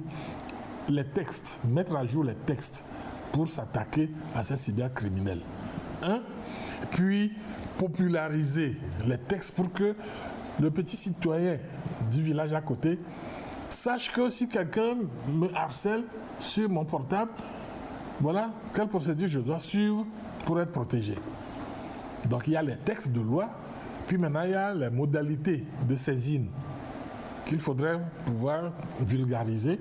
les textes, mettre à jour les textes pour s'attaquer à ces cybercriminels. Puis populariser les textes pour que le petit citoyen du village à côté sache que si quelqu'un me harcèle sur mon portable, voilà quelle procédure je dois suivre pour être protégé. Donc il y a les textes de loi, puis maintenant il y a les modalités de saisine qu'il faudrait pouvoir vulgariser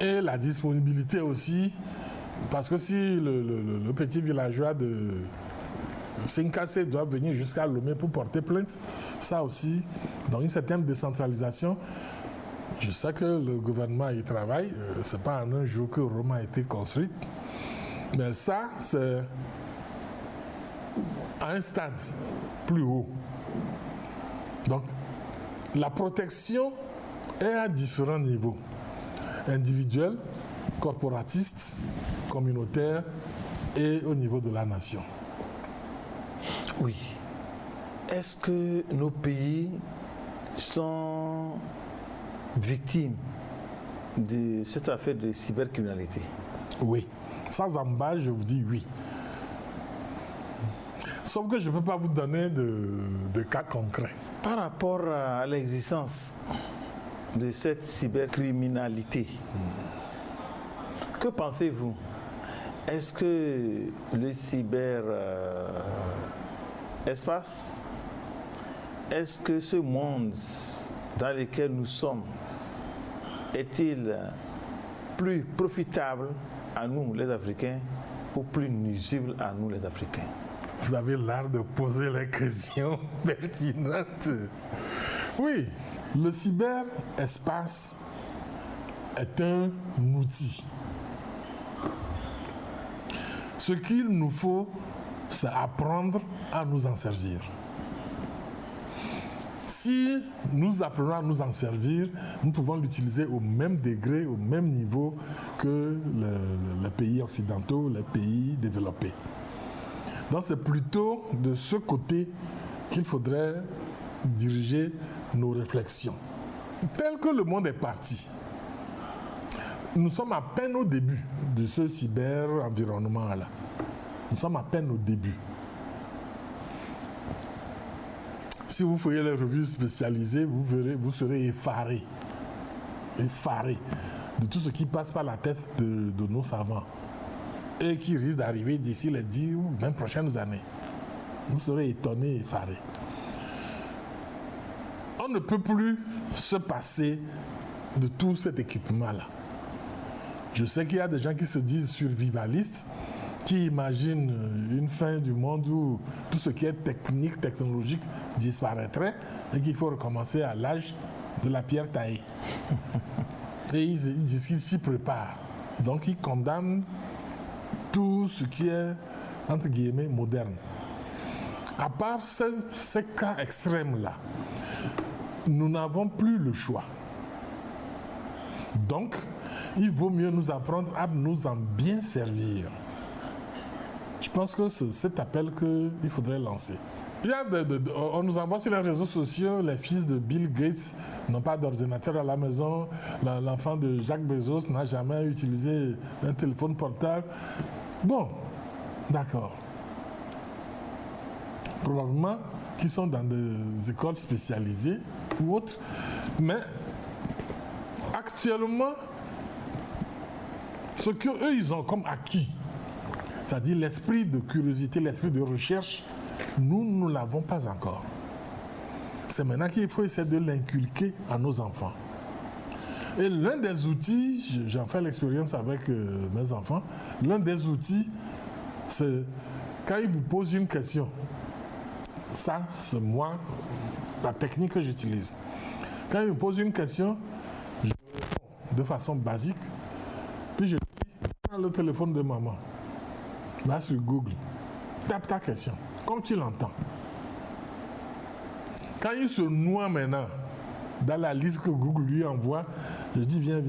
et la disponibilité aussi, parce que si le petit villageois de Sinkassé doit venir jusqu'à Lomé pour porter plainte, ça aussi, dans une certaine décentralisation, je sais que le gouvernement y travaille, c'est pas en un jour que Rome a été construite, mais ça, c'est à un stade plus haut. Donc, la protection est à différents niveaux. Individuel, corporatiste, communautaire et au niveau de la nation. Oui. Est-ce que nos pays sont victimes de cette affaire de cybercriminalité? Oui. Sans embâche, je vous dis oui. Sauf que je ne peux pas vous donner de cas concrets. Par rapport à l'existence de cette cybercriminalité, que pensez-vous? Est-ce que le cyberespace, est-ce que ce monde dans lequel nous sommes est-il plus profitable à nous les Africains ou plus nuisible à nous les Africains? Vous avez l'art de poser les questions pertinentes. Oui, le cyberespace est un outil. Ce qu'il nous faut, c'est apprendre à nous en servir. Si nous apprenons à nous en servir, nous pouvons l'utiliser au même degré, au même niveau que les pays occidentaux, les pays développés. Donc c'est plutôt de ce côté qu'il faudrait diriger nos réflexions. Tel que le monde est parti, nous sommes à peine au début de ce cyber-environnement-là. Nous sommes à peine au début. Si vous voyez les revues spécialisées, vous serez effarés de tout ce qui passe par la tête de nos savants et qui risque d'arriver d'ici les 10 ou 20 prochaines années. Vous serez étonnés et effarés. On ne peut plus se passer de tout cet équipement-là. Je sais qu'il y a des gens qui se disent survivalistes, qui imaginent une fin du monde où tout ce qui est technique, technologique disparaîtrait et qu'il faut recommencer à l'âge de la pierre taillée. Et ils disent qu'ils s'y préparent. Donc ils condamnent tout ce qui est, entre guillemets, moderne. À part ces cas extrêmes-là, nous n'avons plus le choix. Donc, il vaut mieux nous apprendre à nous en bien servir. Je pense que c'est cet appel qu'il faudrait lancer. On nous envoie sur les réseaux sociaux, les fils de Bill Gates n'ont pas d'ordinateur à la maison, l'enfant de Jacques Bezos n'a jamais utilisé un téléphone portable. Bon, d'accord. Probablement qu'ils sont dans des écoles spécialisées ou autres, mais actuellement, ce qu'eux, ils ont comme acquis, c'est-à-dire l'esprit de curiosité, l'esprit de recherche, nous ne l'avons pas encore. C'est maintenant qu'il faut essayer de l'inculquer à nos enfants. Et l'un des outils, j'en fais l'expérience avec mes enfants, l'un des outils, c'est quand ils vous posent une question. Ça, c'est moi, la technique que j'utilise. Quand ils me posent une question, je réponds de façon basique, puis je dis, prends le téléphone de maman, va sur Google, tape ta question, comme tu l'entends. Quand il se noie maintenant dans la liste que Google lui envoie, je dis viens.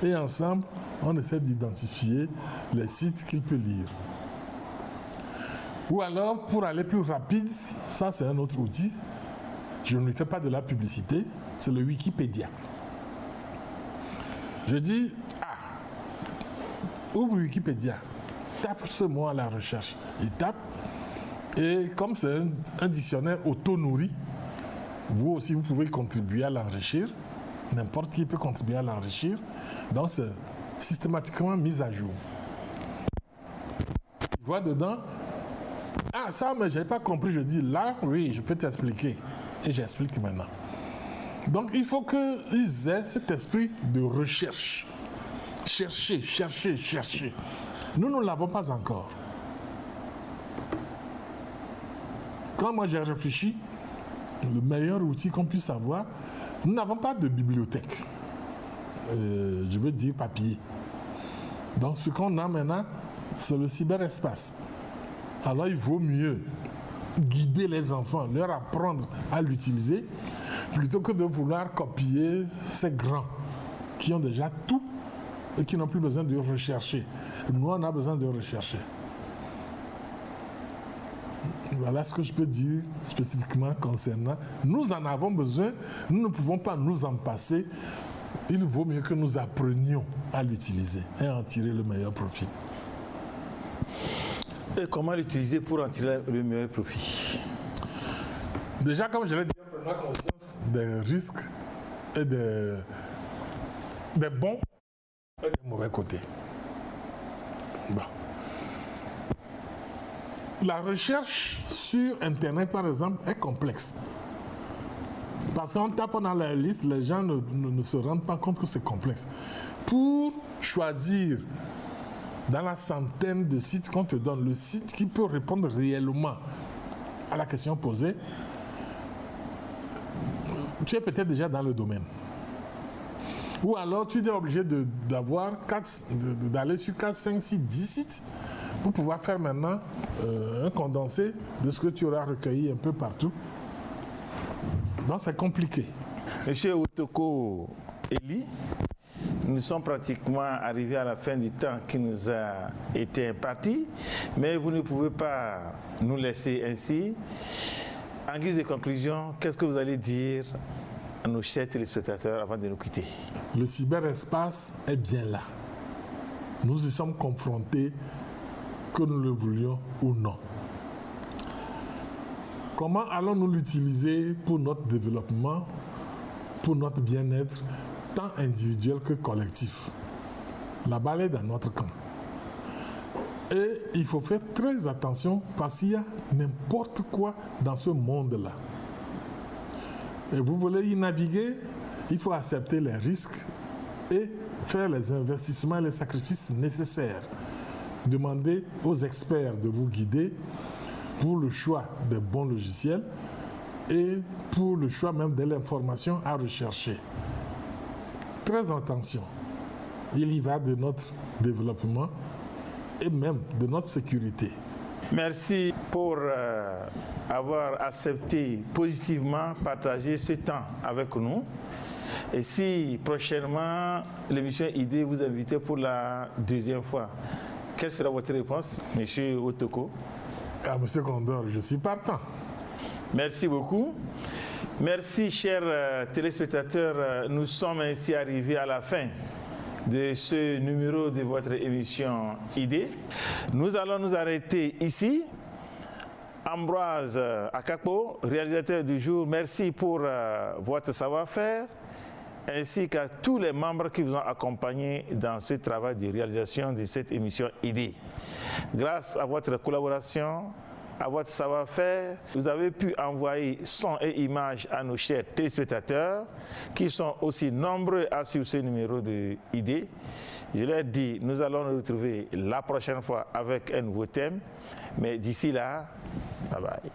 Et ensemble, on essaie d'identifier les sites qu'il peut lire. Ou alors, pour aller plus rapide, ça c'est un autre outil. Je ne lui fais pas de la publicité, c'est le Wikipédia. Je dis, ouvre Wikipédia, tape ce mot à la recherche. Il tape, et comme c'est un dictionnaire auto-nourri, vous aussi vous pouvez contribuer à l'enrichir. N'importe qui peut contribuer à l'enrichir. Donc c'est systématiquement mis à jour. Il voit dedans, ça mais je n'ai pas compris. Je dis là, oui, je peux t'expliquer. Et j'explique maintenant. Donc il faut qu'ils aient cet esprit de recherche. Chercher, chercher, chercher. Nous ne l'avons pas encore. Quand moi j'ai réfléchi, le meilleur outil qu'on puisse avoir, nous n'avons pas de bibliothèque. Je veux dire papier. Donc ce qu'on a maintenant, c'est le cyberespace. Alors il vaut mieux guider les enfants, leur apprendre à l'utiliser, plutôt que de vouloir copier ces grands qui ont déjà tout et qui n'ont plus besoin de rechercher. Nous, on a besoin de rechercher. Voilà ce que je peux dire spécifiquement concernant. Nous en avons besoin, nous ne pouvons pas nous en passer. Il vaut mieux que nous apprenions à l'utiliser et en tirer le meilleur profit. Et comment l'utiliser pour en tirer le meilleur profit? Déjà, comme je l'ai dit, on a conscience des risques et des bons et des mauvais côtés. Bon. La recherche sur Internet, par exemple, est complexe. Parce qu'en tapant dans la liste, les gens ne se rendent pas compte que c'est complexe. Pour choisir dans la centaine de sites qu'on te donne, le site qui peut répondre réellement à la question posée, tu es peut-être déjà dans le domaine. Ou alors tu es obligé d'aller sur 4, 5, 6, 10 sites pour pouvoir faire maintenant un condensé de ce que tu auras recueilli un peu partout. Donc c'est compliqué. Monsieur Otoko Eli, nous sommes pratiquement arrivés à la fin du temps qui nous a été imparti, mais vous ne pouvez pas nous laisser ainsi. En guise de conclusion, qu'est-ce que vous allez dire à nos chers téléspectateurs avant de nous quitter? Le cyberespace est bien là. Nous y sommes confrontés, que nous le voulions ou non. Comment allons-nous l'utiliser pour notre développement, pour notre bien-être, tant individuel que collectif? La balle est dans notre camp. Et il faut faire très attention parce qu'il y a n'importe quoi dans ce monde-là. Et vous voulez y naviguer, il faut accepter les risques et faire les investissements et les sacrifices nécessaires. Demandez aux experts de vous guider pour le choix des bons logiciels et pour le choix même de l'information à rechercher. Très attention, il y va de notre développement et même de notre sécurité. Merci pour avoir accepté positivement partager ce temps avec nous. Et si prochainement l'émission ID vous invite pour la deuxième fois, quelle sera votre réponse, M. Otoko? M. Condor, je suis partant. Merci beaucoup. Merci, chers téléspectateurs. Nous sommes ainsi arrivés à la fin de ce numéro de votre émission ID. Nous allons nous arrêter ici. Ambroise Akakpo, réalisateur du jour, merci pour votre savoir-faire, ainsi qu'à tous les membres qui vous ont accompagnés dans ce travail de réalisation de cette émission ID. Grâce à votre collaboration, à votre savoir-faire, vous avez pu envoyer son et images à nos chers téléspectateurs qui sont aussi nombreux à suivre ce numéro de ID. Je leur dis, nous allons nous retrouver la prochaine fois avec un nouveau thème. Mais d'ici là, bye bye.